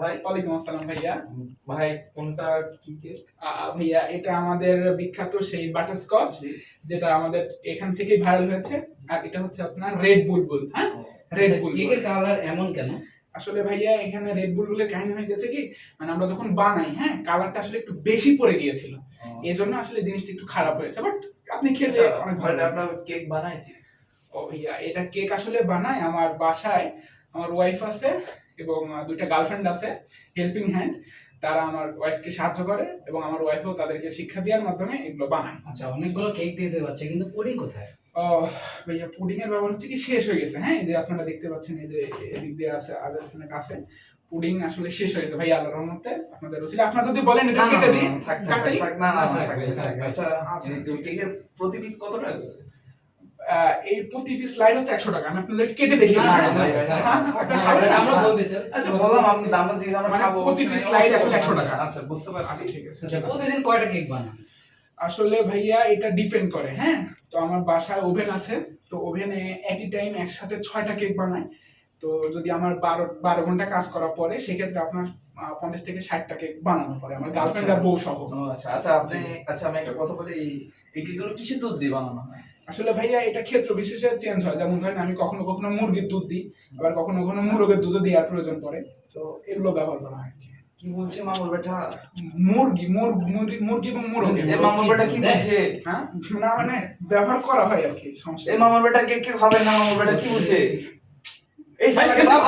ভাই ওয়ালাইকুম আসসালাম ভাইয়া। ভাই কোনটা কি কেক? ভাইয়া এটা আমাদের বিখ্যাত সেই বাটারস্কচ, যেটা আমাদের এখান থেকেই ভাইরাল হয়েছে। আর এটা হচ্ছে আপনার রেড বুলবুল। হ্যাঁ, রেড আচ্ছা, বুলবুল। কেকের কালার এমন কেন? আসলে ভাইয়া এখানে রেড বুলবুলের কাহিনী হয়ে গেছে কি, মানে আমরা যখন বানাই, হ্যাঁ, কালারটা আসলে একটু বেশি পড়ে গিয়েছিল। এই জন্য আসলে জিনিসটা একটু খারাপ হয়েছে, বাট আপনি খেলে অনেক ভালো। আপনার কেক বানায় কি? ও ভাইয়া, এটা কেক আসলে বানায় আমার বাসায়। আমার ওয়াইফ আছে এবং দুইটা গার্লফ্রেন্ড আছে, হেল্পিং হ্যান্ড। তারা আমার ওয়াইফকে সাহায্য করে এবং আমার ওয়াইফও তাদেরকে শিক্ষা দেওয়ার মাধ্যমে এগুলো বানায়। আচ্ছা, অনেকগুলো কেক দিতে পারছে, কিন্তু পুডিং কোথায়? ভাইয়া পুডিং এর ব্যবহার হচ্ছে কি শেষ হয়ে গেছে। হ্যাঁ, এই যে আপনারা দেখতে পাচ্ছেন, এই যে এদিক দিয়ে আছে আর এখানে কাছে পুডিং আসলে শেষ হয়ে গেছে ভাইয়া, আল্লাহর রহমতে আপনাদের রসিলে। আপনারা যদি বলেন এটা কেটে দিই, কাটাই। না না থাক, থাক। আচ্ছা আচ্ছা, কেকের প্রতি পিস কত টাকা? এই প্রতি পিস স্লাইড হচ্ছে 100 টাকা। আমি আপনাদের কেটে দেখি। না, না, ভাই, ভাই, আপনারা খাবেন? আমরা বলতেছি। আচ্ছা বললাম আপনি দামটা জিজ্ঞেস আমরা মানে খাবো। প্রতি পিস স্লাইড আসলে 100 টাকা। আচ্ছা বুঝতে পারছি। আচ্ছা ঠিক আছে। আচ্ছা, প্রতিদিন কয়টা কেক বানান? আসলে ভাইয়া এটা ডিপেন্ড করে। হ্যাঁ, তো আমার বাসায় ওভেন আছে, তো ওভেনে এটি টাইম একসাথে 6টা কেক বানায়। তো যদি আমার 12 ঘন্টা কাজ করার পরে, সেক্ষেত্রে আপনার 50 থেকে 60টা কেক বানানো পড়ে আমার গার্লফ্রেন্ড আর বউ সহ। আচ্ছা আচ্ছা আপনি আচ্ছা আমি একটা কথা বলি, এই কেকগুলো কিসের দুধ দিয়ে বানানো হয়? আসলে ভাইয়া এটা ক্ষেত্র বিশেষে চেঞ্জ হয়। যেমন ধরেন আমি কখনো কখনো মুরগির দুধ দিই, আবার কখনো কখনো মোরগের দুধও দেওয়ার প্রয়োজন পড়ে। তো এগুলো ব্যবহার করা হয় আর কি। কি বলছে মামুর বেটা? মুরগি এবং মোরগ। এ মামুর বেটা কি বলছে? হ্যাঁ, না মানে ব্যবহার করা হয় আর কি, সমস্যা এ মামুর বেটা কেক খাবে না, মামুর বেটা কি বলছে? এই সালাকে বাপ